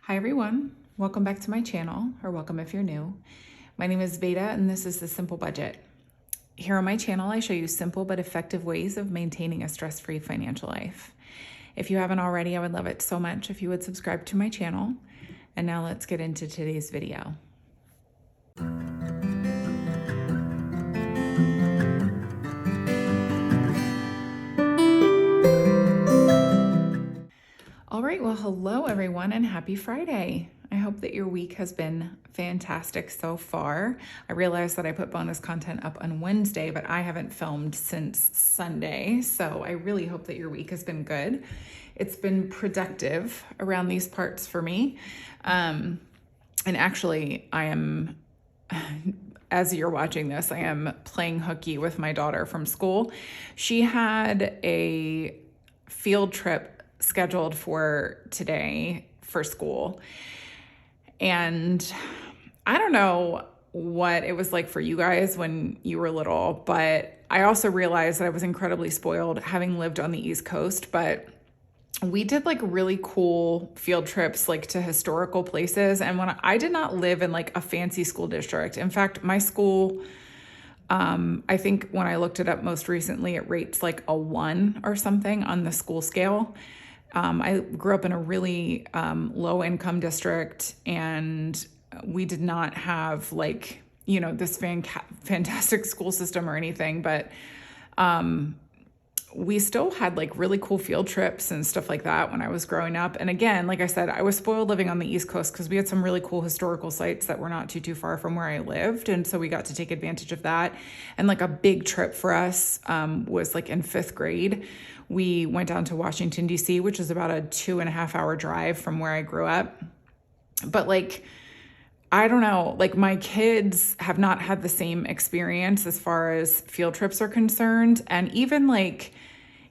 Hi everyone, welcome back to my channel, or welcome if you're new. My name is Veda and this is The Simple Budget. Here on my channel, I show you simple but effective ways of maintaining a stress-free financial life. If you haven't already, I would love it so much if you would subscribe to my channel. And now let's get into today's video. All right, well, hello everyone and happy Friday. I hope that your week has been fantastic so far. I realized that I put bonus content up on Wednesday, but I haven't filmed since Sunday. So I really hope that your week has been good. It's been productive around these parts for me. And actually, I am, as you're watching this, I am playing hooky with my daughter from school. She had a field trip scheduled for today for school. And I don't know what it was like for you guys when you were little, but I also realized that I was incredibly spoiled having lived on the East Coast, but we did like really cool field trips like to historical places. And when I did not live in like a fancy school district. In fact, my school, I think when I looked it up most recently, it rates like a 1 or something on the school scale. I grew up in a really low income district, and we did not have like, you know, this fantastic school system or anything, but we still had like really cool field trips and stuff like that when I was growing up. And again, like I said, I was spoiled living on the East Coast because we had some really cool historical sites that were not too far from where I lived. And so we got to take advantage of that. And like a big trip for us was like in 5th grade. We went down to Washington, D.C., which is about a 2.5-hour drive from where I grew up. But like, I don't know, like my kids have not had the same experience as far as field trips are concerned. And even like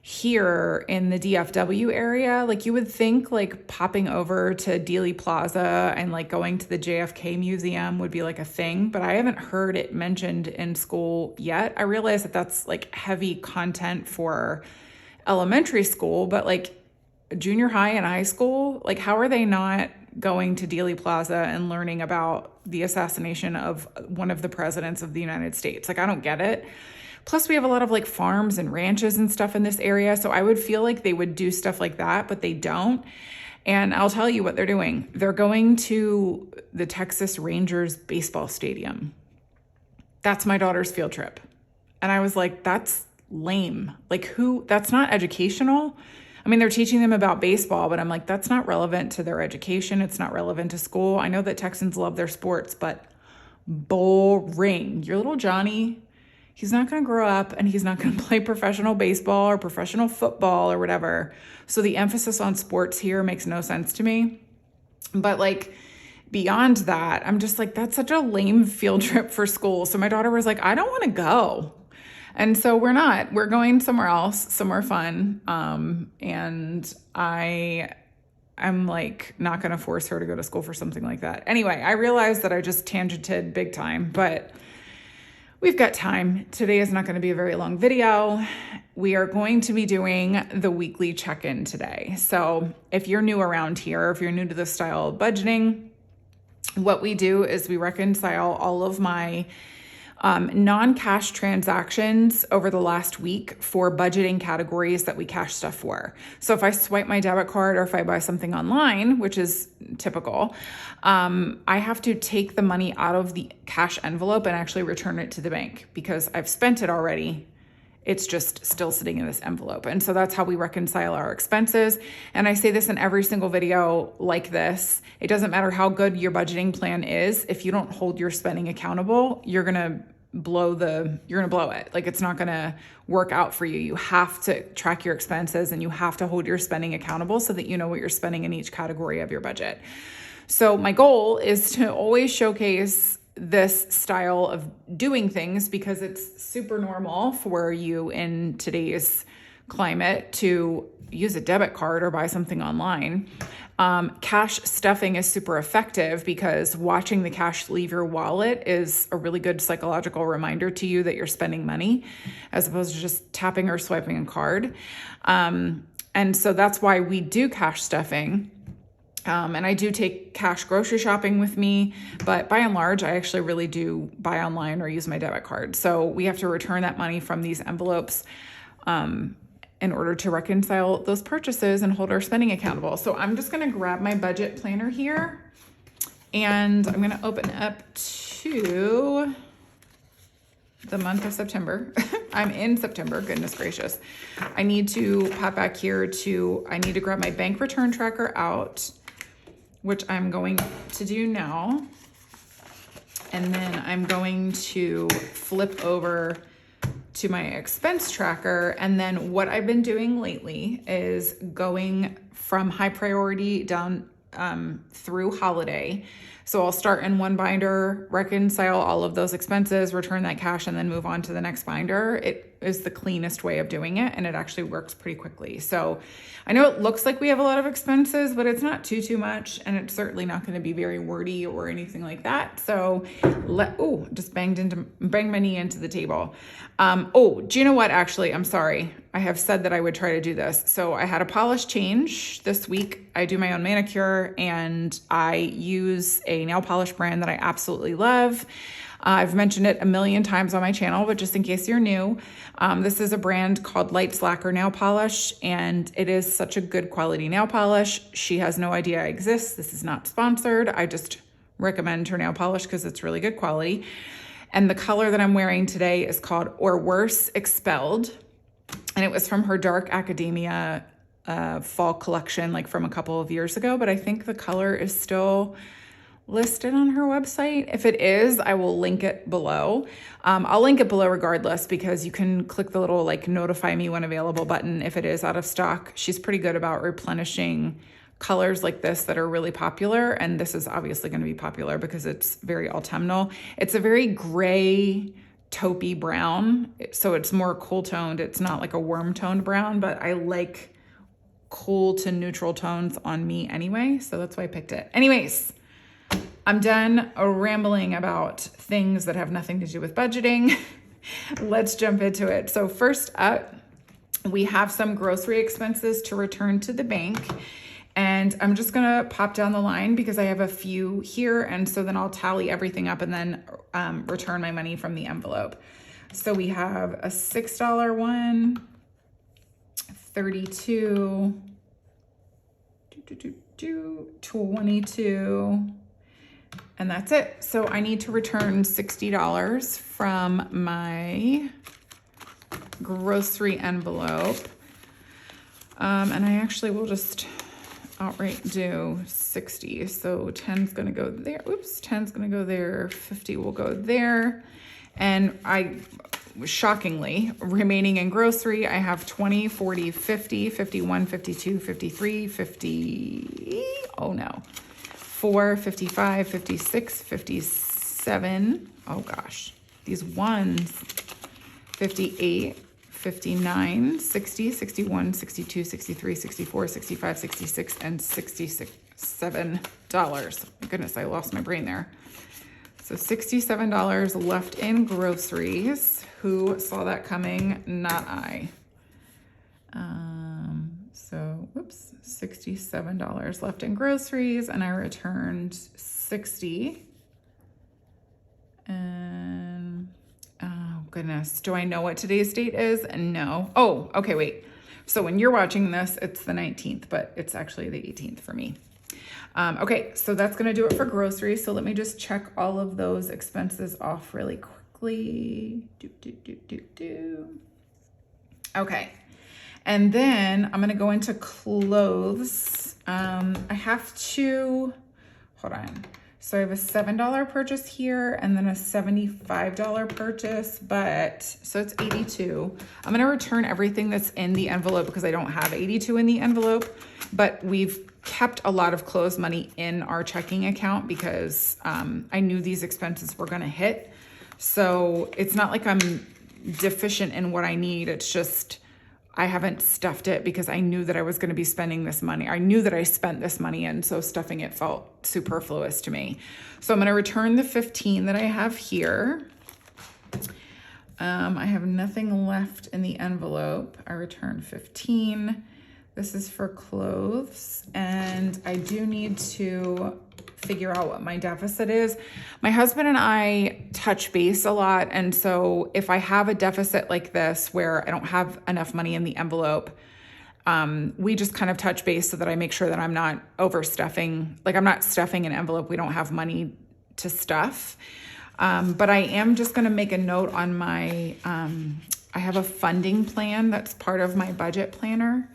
here in the DFW area, like you would think like popping over to Dealey Plaza and like going to the JFK Museum would be like a thing, but I haven't heard it mentioned in school yet. I realize that that's like heavy content for elementary school, but like junior high and high school, like how are they not going to Dealey Plaza and learning about the assassination of one of the presidents of the United States? Like, I don't get it. Plus, we have a lot of like farms and ranches and stuff in this area. So I would feel like they would do stuff like that, but they don't. And I'll tell you what they're doing. They're going to the Texas Rangers baseball stadium. That's my daughter's field trip. And I was like, that's lame. Like that's not educational. I mean, they're teaching them about baseball, but I'm like, that's not relevant to their education. It's not relevant to school. I know that Texans love their sports, but boring. Your little Johnny, he's not going to grow up and he's not going to play professional baseball or professional football or whatever. So the emphasis on sports here makes no sense to me. But like beyond that, I'm just like, that's such a lame field trip for school. So my daughter was like, I don't want to go. And so we're going somewhere else, somewhere fun. And I'm like not going to force her to go to school for something like that. Anyway, I realized that I just tangented big time, but we've got time. Today is not going to be a very long video. We are going to be doing the weekly check-in today. So if you're new around here, if you're new to this style of budgeting, what we do is we reconcile all of my non-cash transactions over the last week for budgeting categories that we cash stuff for. So if I swipe my debit card or if I buy something online, which is typical, I have to take the money out of the cash envelope and actually return it to the bank because I've spent it already. It's just still sitting in this envelope. And so that's how we reconcile our expenses. And I say this in every single video like this. It doesn't matter how good your budgeting plan is. If you don't hold your spending accountable, you're going to blow it. Like it's not going to work out for you. You have to track your expenses and you have to hold your spending accountable so that you know what you're spending in each category of your budget. So my goal is to always showcase this style of doing things because it's super normal for you in today's climate to use a debit card or buy something online. Cash stuffing is super effective because watching the cash leave your wallet is a really good psychological reminder to you that you're spending money as opposed to just tapping or swiping a card. And so that's why we do cash stuffing. And I do take cash grocery shopping with me, but by and large, I actually really do buy online or use my debit card. So we have to return that money from these envelopes in order to reconcile those purchases and hold our spending accountable. So I'm just gonna grab my budget planner here and I'm gonna open up to the month of September. I'm in September, goodness gracious. I need to pop back here I need to grab my bank return tracker out, which I'm going to do now. And then I'm going to flip over to my expense tracker. And then what I've been doing lately is going from high priority down through holiday. So I'll start in one binder, reconcile all of those expenses, return that cash, and then move on to the next binder. It is the cleanest way of doing it, and it actually works pretty quickly. So I know it looks like we have a lot of expenses, but it's not too much, and it's certainly not going to be very wordy or anything like that. So just banged my knee into the table. Do you know what? Actually, I'm sorry. I have said that I would try to do this. So I had a polish change this week. I do my own manicure and I use a nail polish brand that I absolutely love. I've mentioned it a million times on my channel, but just in case you're new, this is a brand called Light Slacker Nail Polish, and it is such a good quality nail polish. She has no idea I exist. This is not sponsored. I just recommend her nail polish because it's really good quality. And the color that I'm wearing today is called Or Worse Expelled. And it was from her Dark Academia fall collection, like from a couple of years ago. But I think the color is still listed on her website. If it is, I will link it below. I'll link it below regardless because you can click the little like notify me when available button if it is out of stock. She's pretty good about replenishing colors like this that are really popular. And this is obviously going to be popular because it's very autumnal. It's a very gray, taupey brown. So it's more cool toned. It's not like a warm toned brown, but I like cool to neutral tones on me anyway. So that's why I picked it. Anyways, I'm done rambling about things that have nothing to do with budgeting. Let's jump into it. So first up, we have some grocery expenses to return to the bank. And I'm just gonna pop down the line because I have a few here. And so then I'll tally everything up and then return my money from the envelope. So we have a $6 one, 32, 22, and that's it. So I need to return $60 from my grocery envelope. And I actually will just outright do 60. So 10's gonna go there. Oops, 10's gonna go there. 50 will go there. And I, shockingly, remaining in grocery, I have 20, 40, 50, 51, 52, 53, 50, oh no, 4, 55, 56, 57, oh gosh, these ones, 58, 59, 60, 61, 62, 63, 64, 65, 66, and $67. My goodness, I lost my brain there. So $67 left in groceries. Who saw that coming? Not I. Whoops, $67 left in groceries, and I returned 60. And oh goodness, do I know what today's date is? No. Oh, okay, wait. So when you're watching this, it's the 19th, but it's actually the 18th for me. Okay, so that's gonna do it for groceries. So let me just check all of those expenses off really quickly. Okay, and then I'm gonna go into clothes. I have to, hold on. So I have a $7 purchase here and then a $75 purchase, so it's 82. I'm gonna return everything that's in the envelope because I don't have 82 in the envelope, but we've kept a lot of clothes money in our checking account because I knew these expenses were gonna hit. So it's not like I'm deficient in what I need. It's just, I haven't stuffed it because I knew that I was going to be spending this money. I knew that I spent this money and so stuffing it felt superfluous to me. So I'm going to return the 15 that I have here. I have nothing left in the envelope. I returned 15. This is for clothes, and I do need to figure out what my deficit is. My husband and I touch base a lot, and so if I have a deficit like this where I don't have enough money in the envelope, we just kind of touch base so that I make sure that I'm not overstuffing, like I'm not stuffing an envelope. We don't have money to stuff. But I am just going to make a note on my, I have a funding plan that's part of my budget planner.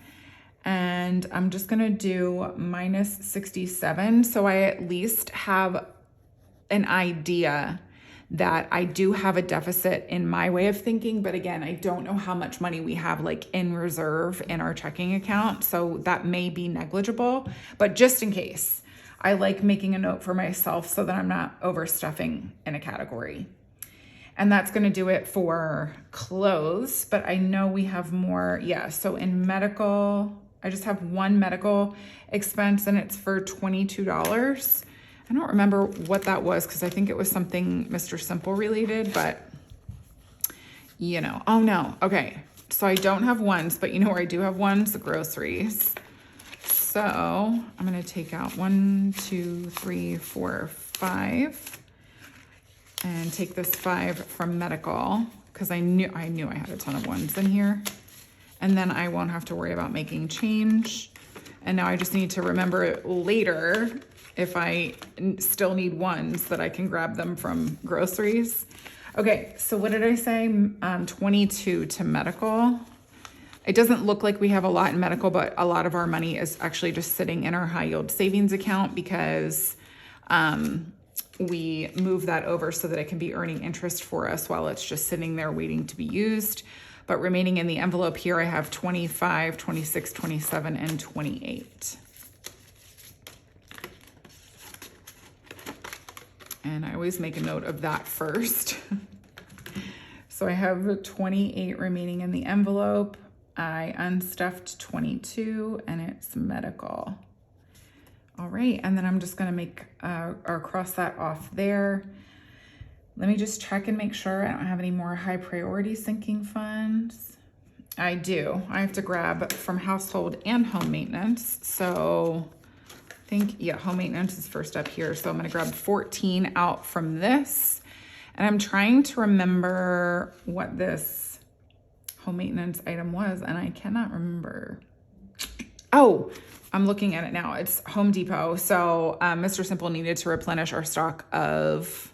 And I'm just going to do minus 67. So I at least have an idea that I do have a deficit in my way of thinking. But again, I don't know how much money we have like in reserve in our checking account. So that may be negligible, but just in case, I like making a note for myself so that I'm not overstuffing in a category. And that's going to do it for clothes, but I know we have more. Yeah. So in medical, I just have one medical expense and it's for $22. I don't remember what that was because I think it was something Mr. Simple related, but you know, oh no. Okay. So I don't have ones, but you know where I do have ones? The groceries. So I'm going to take out 1, 2, 3, 4, 5 and take this 5 from medical because I knew I had a ton of ones in here. And then I won't have to worry about making change. And now I just need to remember later if I still need ones that I can grab them from groceries. Okay, so what did I say? 22 to medical. It doesn't look like we have a lot in medical, but a lot of our money is actually just sitting in our high yield savings account because we move that over so that it can be earning interest for us while it's just sitting there waiting to be used. But remaining in the envelope here, I have 25, 26, 27, and 28. And I always make a note of that first. So I have 28 remaining in the envelope. I unstuffed 22 and it's medical. All right, and then I'm just gonna make or cross that off there. Let me just check and make sure I don't have any more high priority sinking funds. I do. I have to grab from household and home maintenance. So I think, yeah, home maintenance is first up here. So I'm gonna grab 14 out from this. And I'm trying to remember what this home maintenance item was, and I cannot remember. Oh, I'm looking at it now. It's Home Depot. So Mr. Simple needed to replenish our stock of,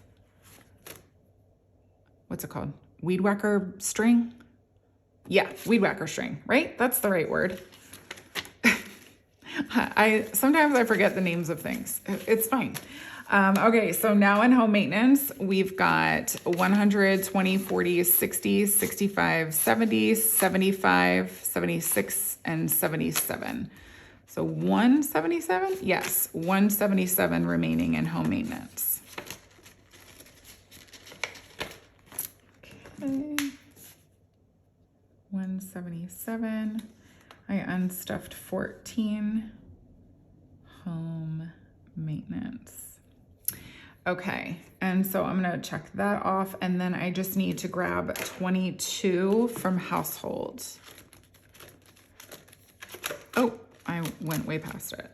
what's it called? Weed whacker string? Yeah, weed whacker string, right? That's the right word. Sometimes I forget the names of things. It's fine. Okay, so now in home maintenance, we've got 100, 20, 40, 60, 65, 70, 75, 76, and 77. So 177? Yes, 177 remaining in home maintenance. Okay. 177. I unstuffed 14. Home maintenance. Okay, and so I'm gonna check that off, and then I just need to grab 22 from household. Oh, I went way past it.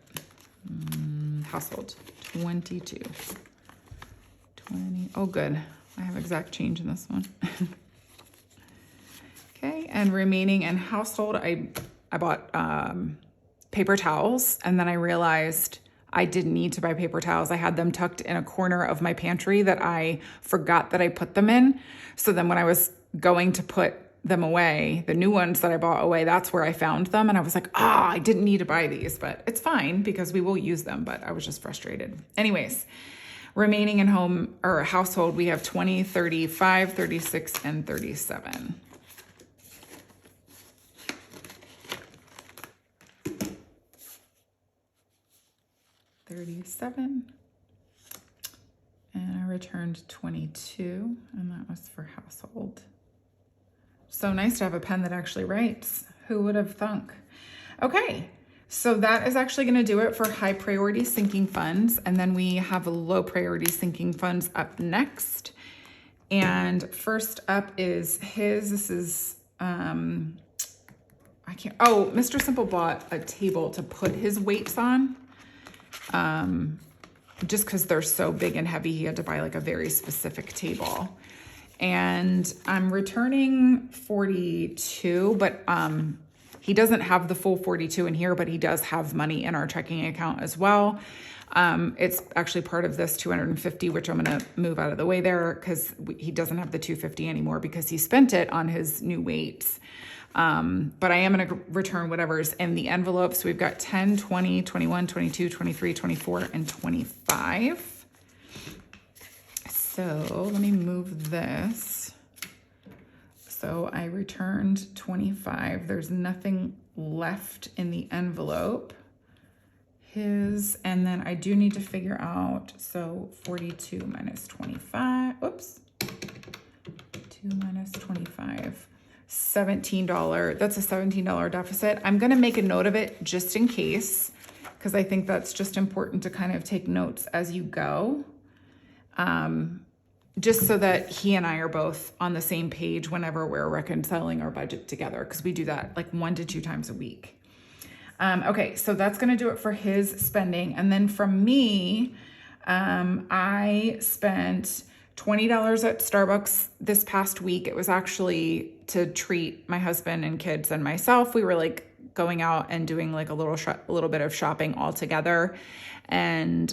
Household, 22. 20, oh good, I have exact change in this one. Okay, and remaining in household, I bought paper towels, and then I realized I didn't need to buy paper towels. I had them tucked in a corner of my pantry that I forgot that I put them in. So then when I was going to put them away, the new ones that I bought away, that's where I found them. And I was like, I didn't need to buy these, but it's fine because we will use them, but I was just frustrated. Anyways, remaining in home or household, we have 20, 35, 36, and 37. $37, and I returned 22, and that was for household. So nice to have a pen that actually writes. Who would have thunk? Okay, so that is actually going to do it for high priority sinking funds, and then we have low priority sinking funds up next. And first up is his. This is I I can't, oh, Mr. Simple bought a table to put his weights on. Just because they're so big and heavy, he had to buy like a very specific table. And I'm returning 42, but he doesn't have the full 42 in here, but he does have money in our checking account as well. It's actually part of this 250, which I'm going to move out of the way there because he doesn't have the 250 anymore because he spent it on his new weights. But I am going to return whatever's in the envelope. So we've got 10, 20, 21, 22, 23, 24, and 25. So let me move this. So I returned 25. There's nothing left in the envelope. And then I do need to figure out, so 42 minus 25, oops, 2 minus 25, $17. That's a $17 deficit. I'm going to make a note of it just in case, because I think that's just important to kind of take notes as you go. Just so that he and I are both on the same page whenever we're reconciling our budget together, because we do that like 1 to 2 times a week. Okay, so that's going to do it for his spending. And then from me, I spent $20 at Starbucks this past week. It was actually to treat my husband and kids and myself. We were like going out and doing like a little bit of shopping all together. And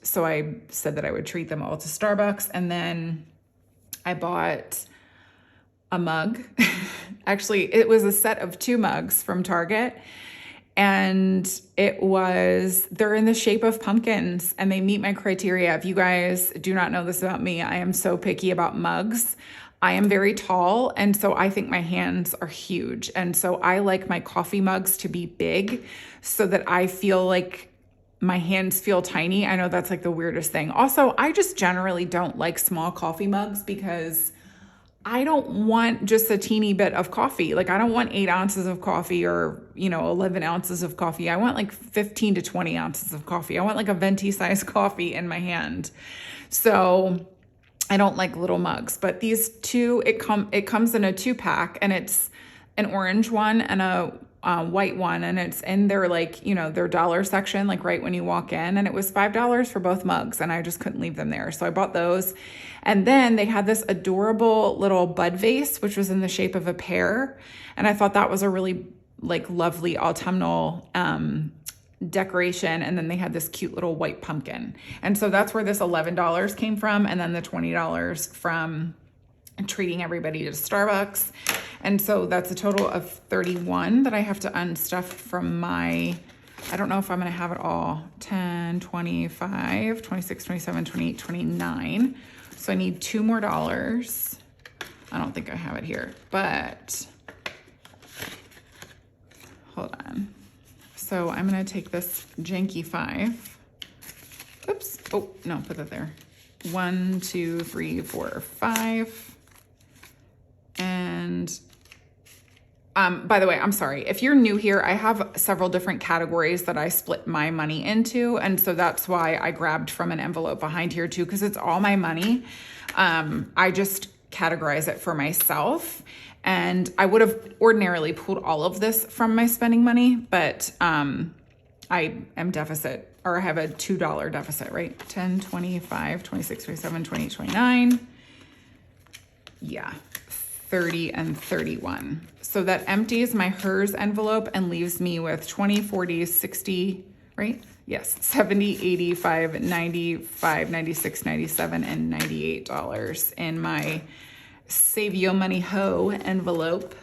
so I said that I would treat them all to Starbucks. And then I bought a mug. Actually, it was a set of 2 mugs from Target. And they're in the shape of pumpkins and they meet my criteria. If you guys do not know this about me, I am so picky about mugs. I am very tall, and so I think my hands are huge. And so I like my coffee mugs to be big so that I feel like my hands feel tiny. I know that's like the weirdest thing. Also, I just generally don't like small coffee mugs because I don't want just a teeny bit of coffee. Like I don't want 8 ounces of coffee or, 11 ounces of coffee. I want like 15 to 20 ounces of coffee. I want like a venti sized coffee in my hand. So I don't like little mugs, but these 2, it comes in a 2-pack, and it's an orange one and a white one, and it's in their their dollar section, like right when you walk in, and it was $5 for both mugs, and I just couldn't leave them there. So I bought those. And then they had this adorable little bud vase, which was in the shape of a pear. And I thought that was a really lovely autumnal decoration. And then they had this cute little white pumpkin. And so that's where this $11 came from. And then the $20 from treating everybody to Starbucks. And so that's a total of 31 that I have to unstuff from I don't know if I'm going to have it all, 10, 25, 26, 27, 28, 29. So I need $2 more. I don't think I have it here, but hold on. So I'm going to take this janky 5. Oops. Oh, no, put that there. 1, 2, 3, 4, 5. And by the way, I'm sorry. If you're new here, I have several different categories that I split my money into. And so that's why I grabbed from an envelope behind here too, because it's all my money. I just categorize it for myself. And I would have ordinarily pulled all of this from my spending money, but I am deficit, or I have a $2 deficit, right? 10, 25, 26, 27, 28, 29. Yeah, 30 and 31. So that empties my hers envelope and leaves me with 20, 40, 60, right? Yes, 70, 85, 95, 96, 97, and $98 in my Save Yo Money Ho envelope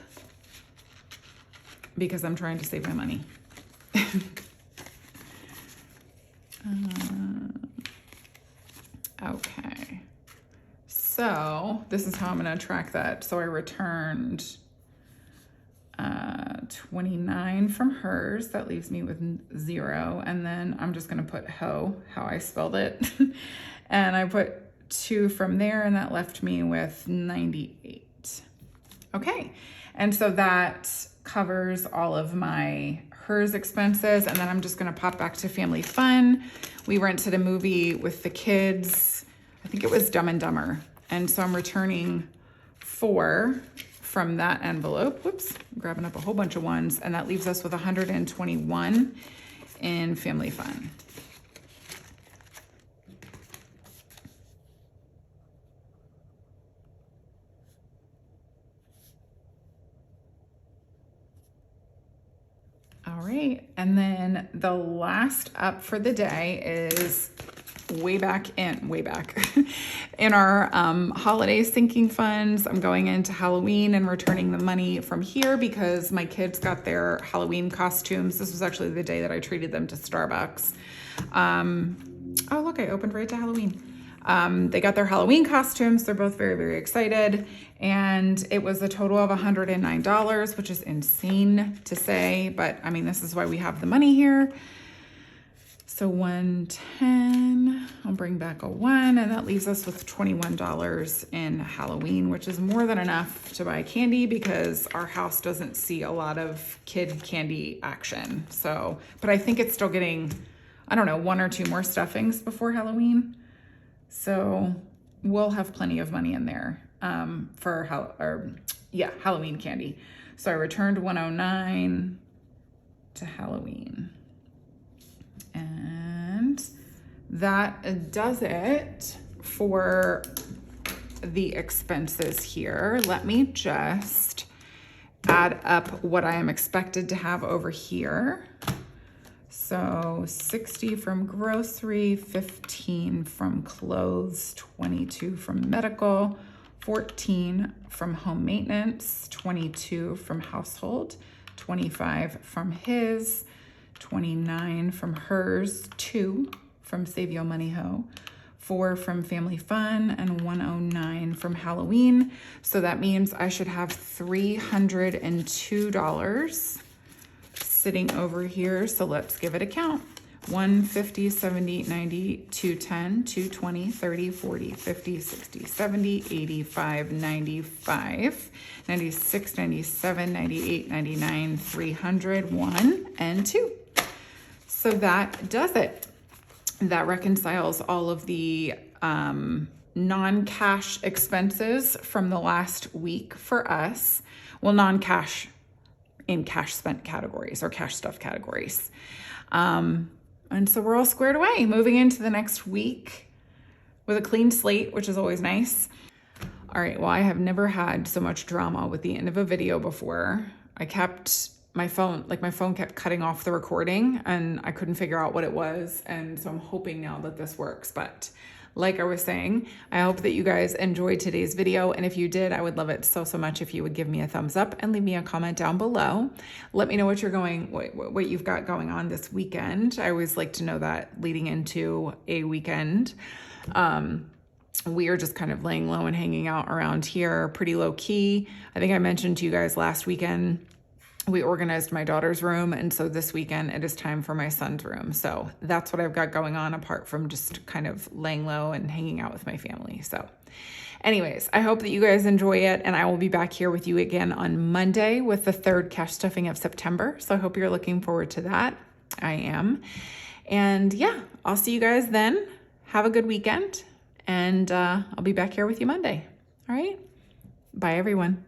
because I'm trying to save my money. Okay. So this is how I'm going to track that. So I returned 29 from hers. That leaves me with 0. And then I'm just going to put how I spelled it. And I put 2 from there, and that left me with 98. Okay. And so that covers all of my hers expenses. And then I'm just going to pop back to family fun. We rented a movie with the kids. I think it was Dumb and Dumber. And so I'm returning 4 from that envelope. Whoops, I'm grabbing up a whole bunch of ones, and that leaves us with 121 in family fun. All right, and then the last up for the day is way back in our holiday sinking funds. I'm going into Halloween and returning the money from here because my kids got their Halloween costumes. This was actually the day that I treated them to Starbucks. Oh, look, I opened right to Halloween. They got their Halloween costumes. They're both very, very excited. And it was a total of $109, which is insane to say, but I mean, this is why we have the money here. So 110, I'll bring back a 1, and that leaves us with $21 in Halloween, which is more than enough to buy candy because our house doesn't see a lot of kid candy action. So, but I think it's still getting, I don't know, 1 or 2 more stuffings before Halloween. So we'll have plenty of money in there for Halloween candy. So I returned 109 to Halloween. And that does it for the expenses here. Let me just add up what I am expected to have over here. So 60 from grocery, 15 from clothes, 22 from medical, 14 from home maintenance, 22 from household, 25 from his, 29 from hers, 2 from Save Yo Money Ho, 4 from Family Fun, and 109 from Halloween. So that means I should have $302 sitting over here. So let's give it a count. 150, 70, 90, 210, 220, 30, 40, 50, 60, 70, 85, 95, 96, 97, 98, 99, 300, 1, and 2. So that does it. That reconciles all of the non-cash expenses from the last week for us. Well, non-cash in cash spent categories or cash stuff categories. And so we're all squared away, moving into the next week with a clean slate, which is always nice. All right, well, I have never had so much drama with the end of a video before. I kept my phone kept cutting off the recording and I couldn't figure out what it was. And so I'm hoping now that this works. But like I was saying, I hope that you guys enjoyed today's video. And if you did, I would love it so much if you would give me a thumbs up and leave me a comment down below. Let me know what you've got going on this weekend. I always like to know that leading into a weekend. We are just kind of laying low and hanging out around here, pretty low key. I think I mentioned to you guys last weekend, we organized my daughter's room, and so this weekend it is time for my son's room. So that's what I've got going on apart from just kind of laying low and hanging out with my family. So anyways, I hope that you guys enjoy it, and I will be back here with you again on Monday with the 3rd cash stuffing of September. So I hope you're looking forward to that. I am. And yeah, I'll see you guys then. Have a good weekend, and I'll be back here with you Monday. All right? Bye, everyone.